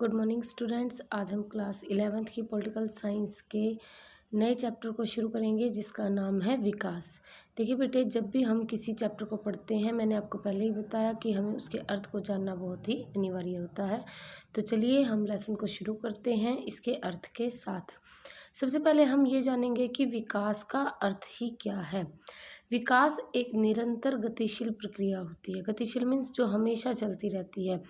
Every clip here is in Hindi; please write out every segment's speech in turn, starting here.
Good morning students. आज हम क्लास 11th की पॉलिटिकल साइंस के नए चैप्टर को शुरू करेंगे जिसका नाम है विकास। देखिए बेटे, जब भी हम किसी चैप्टर को पढ़ते हैं, मैंने आपको पहले ही बताया कि हमें उसके अर्थ को जानना बहुत ही अनिवार्य होता है। तो चलिए हम लेसन को शुरू करते हैं इसके अर्थ के साथ। सबसे पहले हम ये जानेंगे कि विकास का अर्थ ही क्या है। विकास एक निरंतर गतिशील प्रक्रिया होती है। गतिशील मीन्स जो हमेशा चलती रहती है,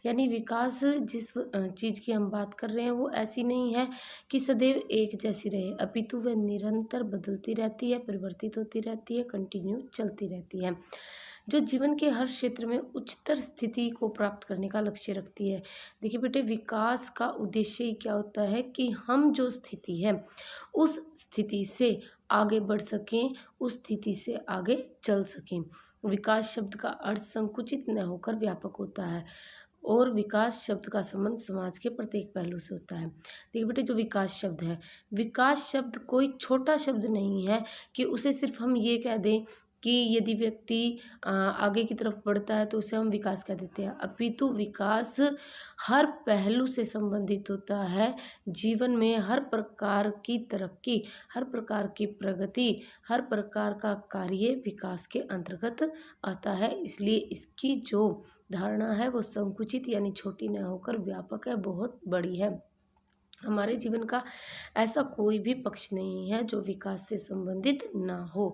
यानी विकास जिस चीज़ की हम बात कर रहे हैं वो ऐसी नहीं है कि सदैव एक जैसी रहे, अपितु वह निरंतर बदलती रहती है, परिवर्तित होती रहती है, कंटिन्यू चलती रहती है, जो जीवन के हर क्षेत्र में उच्चतर स्थिति को प्राप्त करने का लक्ष्य रखती है। देखिए बेटे, विकास का उद्देश्य ही क्या होता है कि हम जो स्थिति है उस स्थिति से आगे बढ़ सकें, उस स्थिति से आगे चल सकें। विकास शब्द का अर्थ संकुचित न होकर व्यापक होता है और विकास शब्द का संबंध समाज के प्रत्येक पहलू से होता है। देखिए बेटे, जो विकास शब्द है, विकास शब्द कोई छोटा शब्द नहीं है कि उसे सिर्फ हम ये कह दें कि यदि व्यक्ति आगे की तरफ बढ़ता है तो उसे हम विकास कह देते हैं, अपितु विकास हर पहलू से संबंधित होता है। जीवन में हर प्रकार की तरक्की, हर प्रकार की प्रगति, हर प्रकार का कार्य विकास के अंतर्गत आता है। इसलिए इसकी जो धारणा है वो संकुचित यानी छोटी न होकर व्यापक है, बहुत बड़ी है। हमारे जीवन का ऐसा कोई भी पक्ष नहीं है जो विकास से संबंधित ना हो।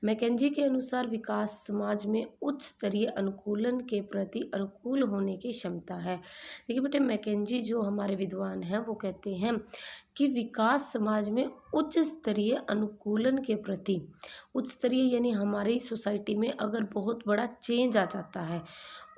मैकेंजी के अनुसार विकास समाज में उच्च स्तरीय अनुकूलन के प्रति अनुकूल होने की क्षमता है। देखिए बेटे, मैकेंजी जो हमारे विद्वान हैं वो कहते हैं कि विकास समाज में उच्च स्तरीय अनुकूलन के प्रति, उच्च स्तरीय यानी हमारी सोसाइटी में अगर बहुत बड़ा चेंज आ जाता है,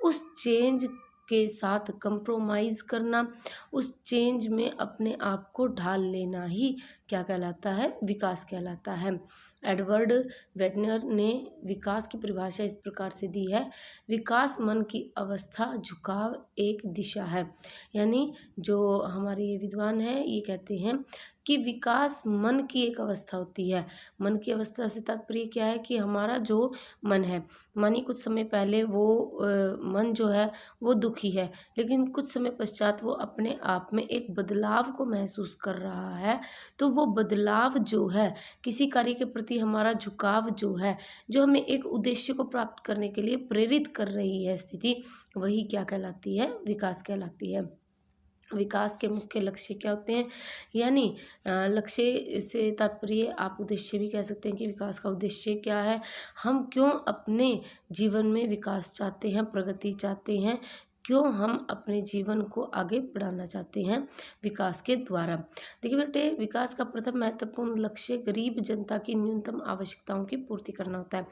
उस चेंज के साथ कंप्रोमाइज़ करना, उस चेंज में अपने आप को ढाल लेना ही क्या कहलाता है, विकास कहलाता है। एडवर्ड वेटनर ने विकास की परिभाषा इस प्रकार से दी है, विकास मन की अवस्था, झुकाव, एक दिशा है। यानी जो हमारे ये विद्वान हैं ये कहते हैं कि विकास मन की एक अवस्था होती है। मन की अवस्था से तात्पर्य क्या है कि हमारा जो मन है, मानिए कुछ समय पहले वो मन जो है वो दुखी है, लेकिन कुछ समय पश्चात वो अपने आप में एक बदलाव को महसूस कर रहा है, तो वो बदलाव जो है, किसी कार्य के प्रति हमारा झुकाव जो है, जो हमें एक उद्देश्य को प्राप्त करने के लिए प्रेरित कर रही है स्थिति, वही क्या कहलाती है, विकास कहलाती है। विकास के मुख्य लक्ष्य क्या होते हैं, यानी लक्ष्य से तात्पर्य आप उद्देश्य भी कह सकते हैं कि विकास का उद्देश्य क्या है, हम क्यों अपने जीवन में विकास चाहते हैं, प्रगति चाहते हैं, क्यों हम अपने जीवन को आगे बढ़ाना चाहते हैं विकास के द्वारा। देखिए बेटे, विकास का प्रथम महत्वपूर्ण लक्ष्य गरीब जनता की न्यूनतम आवश्यकताओं की पूर्ति करना होता है।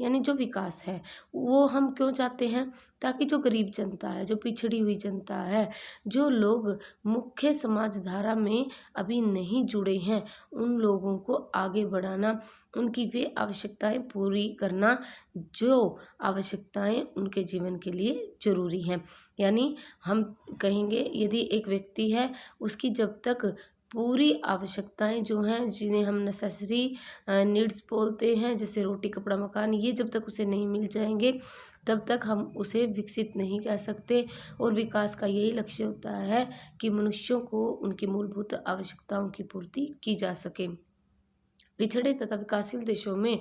यानी जो विकास है वो हम क्यों चाहते हैं, ताकि जो गरीब जनता है, जो पिछड़ी हुई जनता है, जो लोग मुख्य समाज धारा में अभी नहीं जुड़े हैं, उन लोगों को आगे बढ़ाना, उनकी वे आवश्यकताएं पूरी करना जो आवश्यकताएं उनके जीवन के लिए ज़रूरी हैं। यानी हम कहेंगे यदि एक व्यक्ति है, उसकी जब तक पूरी आवश्यकताएं जो हैं, जिन्हें हम नेसेसरी नीड्स बोलते हैं, जैसे रोटी, कपड़ा, मकान, ये जब तक उसे नहीं मिल जाएंगे तब तक हम उसे विकसित नहीं कह सकते। और विकास का यही लक्ष्य होता है कि मनुष्यों को उनकी मूलभूत आवश्यकताओं की पूर्ति की जा सके। पिछड़े तथा विकासशील देशों में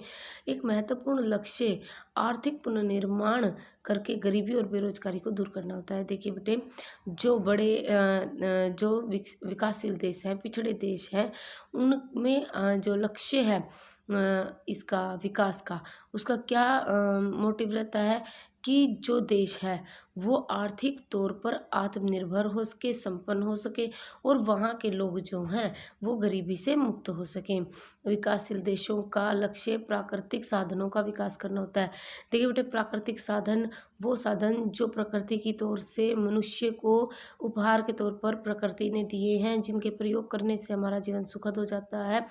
एक महत्वपूर्ण लक्ष्य आर्थिक पुनर्निर्माण करके गरीबी और बेरोजगारी को दूर करना होता है। देखिए बेटे, जो बड़े जो विकासशील देश हैं, पिछड़े देश हैं, उनमें जो लक्ष्य है इसका विकास का, उसका क्या मोटिव रहता है कि जो देश है वो आर्थिक तौर पर आत्मनिर्भर हो सके, संपन्न हो सके और वहाँ के लोग जो हैं वो गरीबी से मुक्त हो सकें। विकासशील देशों का लक्ष्य प्राकृतिक साधनों का विकास करना होता है। देखिए बेटे, प्राकृतिक साधन वो साधन जो प्रकृति की तौर से मनुष्य को उपहार के तौर पर प्रकृति ने दिए हैं, जिनके प्रयोग करने से हमारा जीवन सुखद हो जाता है,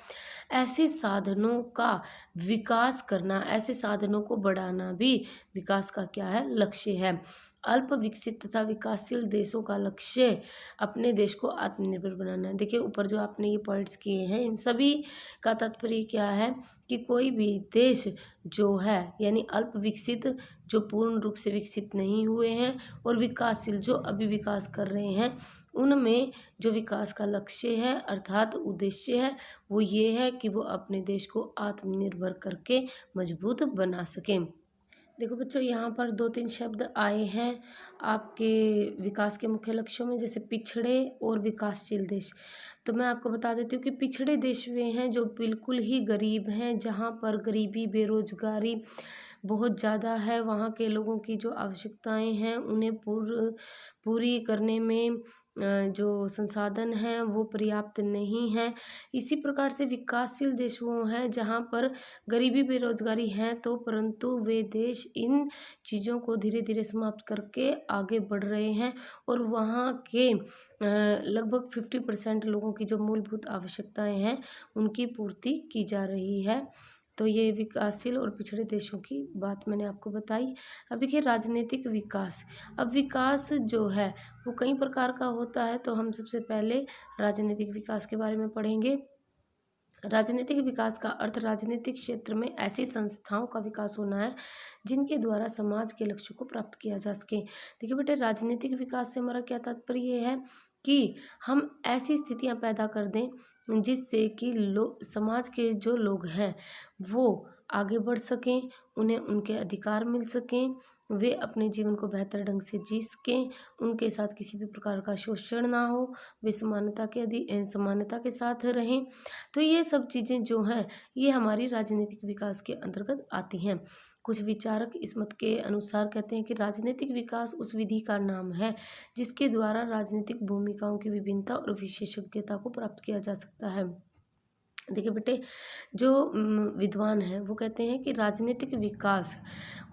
ऐसे साधनों का विकास करना, ऐसे साधनों को बढ़ाना भी विकास का क्या है, लक्ष्य है। अल्प विकसित तथा विकासशील देशों का लक्ष्य अपने देश को आत्मनिर्भर बनाना है। देखिए, ऊपर जो आपने ये पॉइंट्स किए हैं, इन सभी का तात्पर्य क्या है कि कोई भी देश जो है, यानी अल्प विकसित जो पूर्ण रूप से विकसित नहीं हुए हैं और विकासशील जो अभी विकास कर रहे हैं, उनमें जो विकास का लक्ष्य है अर्थात उद्देश्य है वो ये है कि वो अपने देश को आत्मनिर्भर करके मजबूत बना सकें। देखो बच्चों, यहाँ पर 2-3 शब्द आए हैं आपके विकास के मुख्य लक्ष्यों में, जैसे पिछड़े और विकासशील देश। तो मैं आपको बता देती हूँ कि पिछड़े देश वे हैं जो बिल्कुल ही गरीब हैं, जहाँ पर गरीबी, बेरोजगारी बहुत ज़्यादा है। वहाँ के लोगों की जो आवश्यकताएं हैं उन्हें पूरी करने में जो संसाधन हैं वो पर्याप्त नहीं है। इसी प्रकार से विकासशील देश वो हैं जहाँ पर गरीबी, बेरोजगारी है तो परंतु वे देश इन चीज़ों को धीरे धीरे समाप्त करके आगे बढ़ रहे हैं और वहाँ के लगभग 50% लोगों की जो मूलभूत आवश्यकताएं हैं उनकी पूर्ति की जा रही है। तो ये विकासशील और पिछड़े देशों की बात मैंने आपको बताई। अब देखिए राजनीतिक विकास। अब विकास जो है वो कई प्रकार का होता है, तो हम सबसे पहले राजनीतिक विकास के बारे में पढ़ेंगे। राजनीतिक विकास का अर्थ राजनीतिक क्षेत्र में ऐसी संस्थाओं का विकास होना है जिनके द्वारा समाज के लक्ष्यों को प्राप्त किया जा सके। देखिए बेटे, राजनीतिक विकास से हमारा क्या तात्पर्य है कि हम ऐसी स्थितियां पैदा कर दें जिससे कि समाज के जो लोग हैं वो आगे बढ़ सकें, उन्हें उनके अधिकार मिल सकें, वे अपने जीवन को बेहतर ढंग से जी सकें, उनके साथ किसी भी प्रकार का शोषण ना हो, वे समानता के साथ रहें। तो ये सब चीज़ें जो हैं ये हमारी राजनीतिक विकास के अंतर्गत आती हैं। कुछ विचारक इस मत के अनुसार कहते हैं कि राजनीतिक विकास उस विधि का नाम है जिसके द्वारा राजनीतिक भूमिकाओं की विभिन्नता और विशेषज्ञता को प्राप्त किया जा सकता है। देखिए बेटे, जो विद्वान हैं वो कहते हैं कि राजनीतिक विकास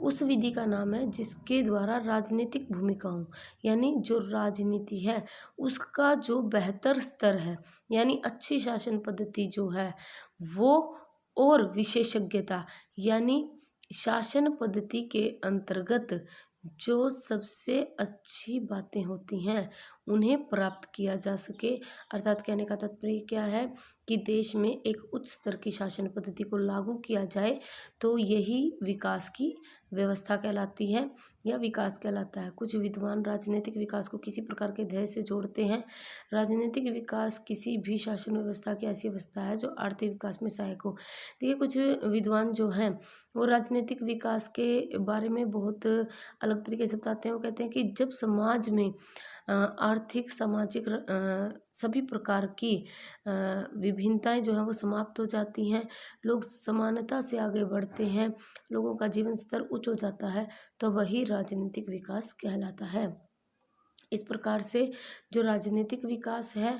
उस विधि का नाम है जिसके द्वारा राजनीतिक भूमिकाओं यानी जो राजनीति है उसका जो बेहतर स्तर है यानी अच्छी शासन पद्धति जो है वो, और विशेषज्ञता यानी शासन पद्धति के अंतर्गत जो सबसे अच्छी बातें होती हैं उन्हें प्राप्त किया जा सके। अर्थात कहने का तात्पर्य क्या है कि देश में एक उच्च स्तर की शासन पद्धति को लागू किया जाए तो यही विकास की व्यवस्था कहलाती है या विकास कहलाता है। कुछ विद्वान राजनीतिक विकास को किसी प्रकार के ध्येय से जोड़ते हैं। राजनीतिक विकास किसी भी शासन व्यवस्था की ऐसी व्यवस्था है जो आर्थिक विकास में सहायक हो। देखिए, कुछ विद्वान जो हैं वो राजनीतिक विकास के बारे में बहुत अलग तरीके से बताते हैं। वो कहते हैं कि जब समाज में आर्थिक, सामाजिक सभी प्रकार की विभिन्नताएं जो हैं वो समाप्त हो जाती हैं, लोग समानता से आगे बढ़ते हैं, लोगों का जीवन स्तर उच्च हो जाता है, तो वही राजनीतिक विकास कहलाता है। इस प्रकार से जो राजनीतिक विकास है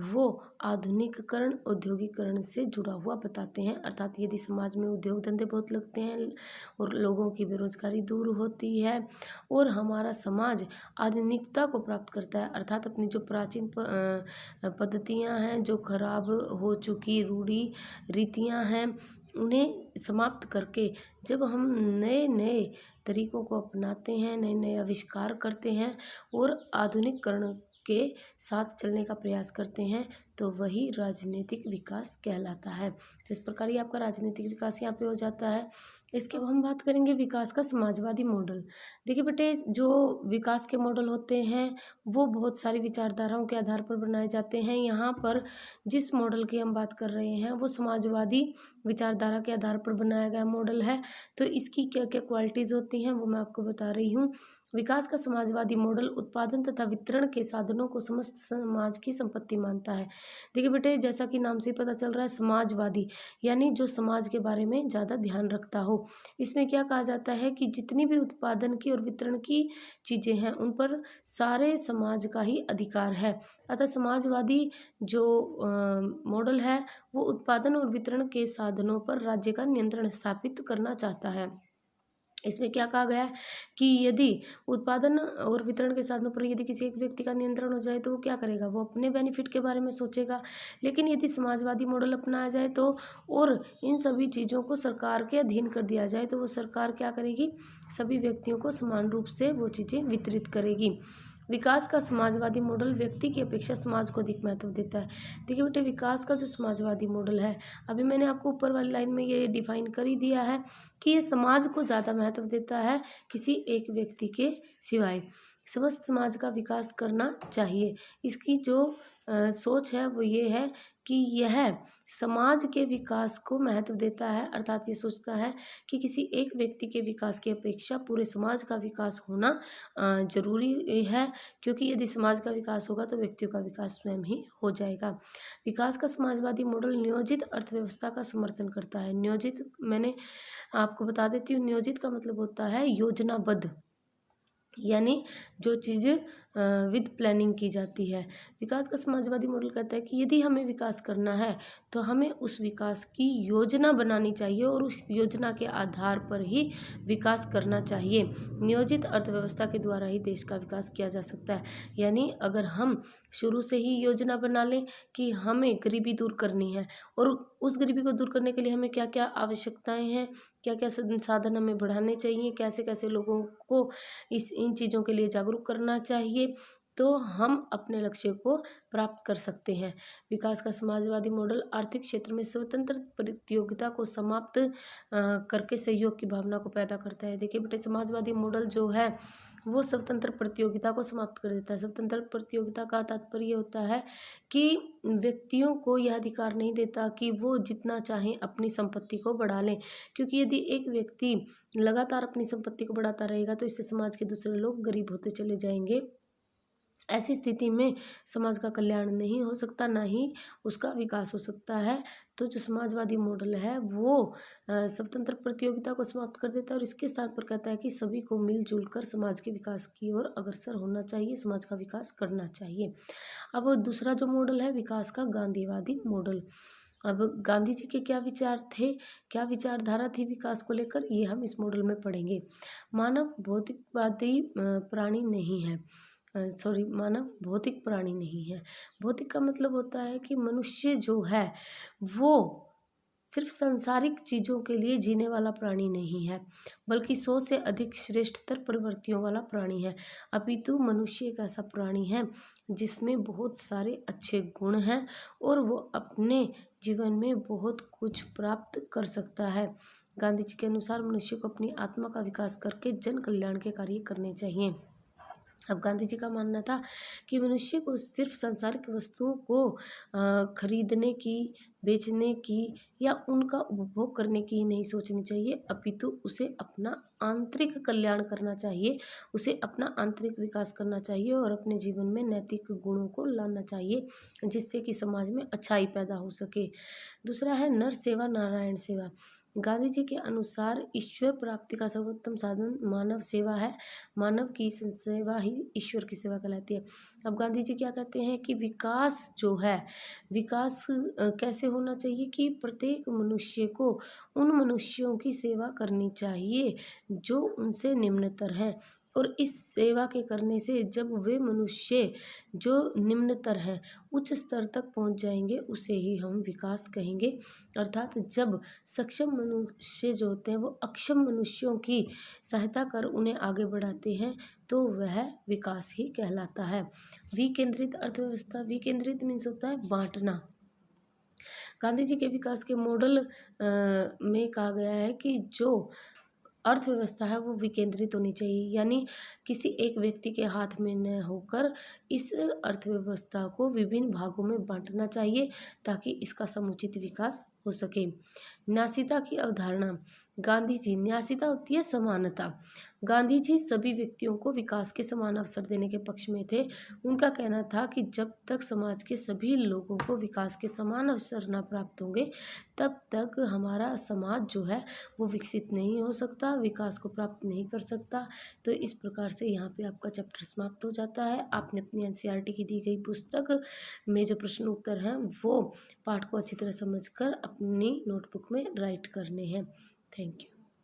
वो आधुनिकीकरण, औद्योगिकरण से जुड़ा हुआ बताते हैं। अर्थात यदि समाज में उद्योग धंधे बहुत लगते हैं और लोगों की बेरोजगारी दूर होती है और हमारा समाज आधुनिकता को प्राप्त करता है, अर्थात अपनी जो प्राचीन पद्धतियां हैं, जो खराब हो चुकी रूढ़ी रीतियां हैं उन्हें समाप्त करके जब हम नए नए तरीकों को अपनाते हैं, नए नए आविष्कार करते हैं और आधुनिकीकरण के साथ चलने का प्रयास करते हैं, तो वही राजनीतिक विकास कहलाता है। तो इस प्रकार ये आपका राजनीतिक विकास यहाँ पे हो जाता है। इसके अब हम बात करेंगे विकास का समाजवादी मॉडल। देखिए बेटे, जो विकास के मॉडल होते हैं वो बहुत सारी विचारधाराओं के आधार पर बनाए जाते हैं। यहाँ पर जिस मॉडल की हम बात कर रहे हैं वो समाजवादी विचारधारा के आधार पर बनाया गया मॉडल है। तो इसकी क्या क्या क्वालिटीज़ होती हैं वो मैं आपको बता रही हूँ। विकास का समाजवादी मॉडल उत्पादन तथा वितरण के साधनों को समस्त समाज की संपत्ति मानता है। देखिए बेटे, जैसा कि नाम से ही पता चल रहा है समाजवादी यानी जो समाज के बारे में ज़्यादा ध्यान रखता हो। इसमें क्या कहा जाता है कि जितनी भी उत्पादन की और वितरण की चीज़ें हैं उन पर सारे समाज का ही अधिकार है। अतः समाजवादी जो मॉडल है वो उत्पादन और वितरण के साधनों पर राज्य का नियंत्रण स्थापित करना चाहता है। इसमें क्या कहा गया है कि यदि उत्पादन और वितरण के साधनों पर यदि किसी एक व्यक्ति का नियंत्रण हो जाए तो वो क्या करेगा, वो अपने बेनिफिट के बारे में सोचेगा। लेकिन यदि समाजवादी मॉडल अपनाया जाए तो और इन सभी चीज़ों को सरकार के अधीन कर दिया जाए तो वो सरकार क्या करेगी, सभी व्यक्तियों को समान रूप से वो चीज़ें वितरित करेगी। विकास का समाजवादी मॉडल व्यक्ति की अपेक्षा समाज को अधिक महत्व देता है। देखिए बेटे, विकास का जो समाजवादी मॉडल है, अभी मैंने आपको ऊपर वाली लाइन में ये डिफाइन कर ही दिया है कि ये समाज को ज़्यादा महत्व देता है किसी एक व्यक्ति के सिवाय। समस्त समाज का विकास करना चाहिए। इसकी जो सोच है वो ये है कि यह समाज के विकास को महत्व देता है, अर्थात ये सोचता है कि किसी एक व्यक्ति के विकास की अपेक्षा पूरे समाज का विकास होना जरूरी है, क्योंकि यदि समाज का विकास होगा तो व्यक्तियों का विकास स्वयं ही हो जाएगा। विकास का समाजवादी मॉडल नियोजित अर्थव्यवस्था का समर्थन करता है। नियोजित, मैंने आपको बता देती हूँ, नियोजित का मतलब होता है योजनाबद्ध, यानी जो चीज़ विद प्लानिंग की जाती है। विकास का समाजवादी मॉडल कहता है कि यदि हमें विकास करना है तो हमें उस विकास की योजना बनानी चाहिए और उस योजना के आधार पर ही विकास करना चाहिए। नियोजित अर्थव्यवस्था के द्वारा ही देश का विकास किया जा सकता है। यानी अगर हम शुरू से ही योजना बना लें कि हमें गरीबी दूर करनी है और उस गरीबी को दूर करने के लिए हमें क्या क्या आवश्यकताएं हैं, क्या क्या संसाधन हमें बढ़ाने चाहिए, कैसे कैसे लोगों को इन चीज़ों के लिए जागरूक करना चाहिए, तो हम अपने लक्ष्य को प्राप्त कर सकते हैं। विकास का समाजवादी मॉडल आर्थिक क्षेत्र में स्वतंत्र प्रतियोगिता को समाप्त करके सहयोग की भावना को पैदा करता है। देखिए बेटे, समाजवादी मॉडल जो है वो स्वतंत्र प्रतियोगिता को समाप्त कर देता है। स्वतंत्र प्रतियोगिता का तात्पर्य होता है कि व्यक्तियों को यह अधिकार नहीं देता कि वो जितना चाहें अपनी संपत्ति को बढ़ा लें, क्योंकि यदि एक व्यक्ति लगातार अपनी संपत्ति को बढ़ाता रहेगा तो इससे समाज के दूसरे लोग गरीब होते चले जाएंगे। ऐसी स्थिति में समाज का कल्याण नहीं हो सकता, ना ही उसका विकास हो सकता है। तो जो समाजवादी मॉडल है वो स्वतंत्र प्रतियोगिता को समाप्त कर देता है और इसके स्थान पर कहता है कि सभी को मिलजुल कर समाज के विकास की ओर अग्रसर होना चाहिए, समाज का विकास करना चाहिए। अब दूसरा जो मॉडल है विकास का गांधीवादी मॉडल। अब गांधी जी के क्या विचार थे, क्या विचारधारा थी विकास को लेकर, ये हम इस मॉडल में पढ़ेंगे। मानव भौतिकवादी प्राणी नहीं है, मानव भौतिक प्राणी नहीं है। भौतिक का मतलब होता है कि मनुष्य जो है वो सिर्फ सांसारिक चीज़ों के लिए जीने वाला प्राणी नहीं है, बल्कि 100 से अधिक श्रेष्ठतर प्रवृत्तियों वाला प्राणी है। अपितु मनुष्य एक ऐसा प्राणी है जिसमें बहुत सारे अच्छे गुण हैं और वो अपने जीवन में बहुत कुछ प्राप्त कर सकता है। गांधी जी के अनुसार मनुष्य को अपनी आत्मा का विकास करके जन कल्याण के कार्य करने चाहिए। अब गांधी जी का मानना था कि मनुष्य को सिर्फ सांसारिक वस्तुओं को खरीदने की, बेचने की या उनका उपभोग करने की ही नहीं सोचनी चाहिए, अपितु उसे अपना आंतरिक कल्याण करना चाहिए, उसे अपना आंतरिक विकास करना चाहिए और अपने जीवन में नैतिक गुणों को लाना चाहिए, जिससे कि समाज में अच्छाई पैदा हो सके। दूसरा है नर सेवा नारायण सेवा। गांधी जी के अनुसार ईश्वर प्राप्ति का सर्वोत्तम साधन मानव सेवा है। मानव की सेवा ही ईश्वर की सेवा कहलाती है। अब गांधी जी क्या कहते हैं कि विकास जो है, विकास कैसे होना चाहिए कि प्रत्येक मनुष्य को उन मनुष्यों की सेवा करनी चाहिए जो उनसे निम्नतर हैं, और इस सेवा के करने से जब वे मनुष्य जो निम्नतर हैं उच्च स्तर तक पहुंच जाएंगे, उसे ही हम विकास कहेंगे। अर्थात जब सक्षम मनुष्य जो होते हैं वो अक्षम मनुष्यों की सहायता कर उन्हें आगे बढ़ाते हैं, तो वह विकास ही कहलाता है। विकेंद्रित अर्थव्यवस्था, विकेंद्रित मीन्स होता है बांटना। गांधी जी के विकास के मॉडल में कहा गया है कि जो अर्थव्यवस्था है वो विकेंद्रित होनी चाहिए, यानी किसी एक व्यक्ति के हाथ में न होकर इस अर्थव्यवस्था को विभिन्न भागों में बांटना चाहिए ताकि इसका समुचित विकास हो सके। न्यासीता की अवधारणा। गांधी जी, न्यासीता होती है समानता। गांधी जी सभी व्यक्तियों को विकास के समान अवसर देने के पक्ष में थे। उनका कहना था कि जब तक समाज के सभी लोगों को विकास के समान अवसर न प्राप्त होंगे तब तक हमारा समाज जो है वो विकसित नहीं हो सकता, विकास को प्राप्त नहीं कर सकता। तो इस प्रकार से यहाँ पे आपका चैप्टर समाप्त हो जाता है। आपने अपनी एनसीईआरटी की दी गई पुस्तक में जो प्रश्न उत्तर हैं वो पाठ को अच्छी तरह समझकर अपनी नोटबुक में राइट करने हैं। Thank you.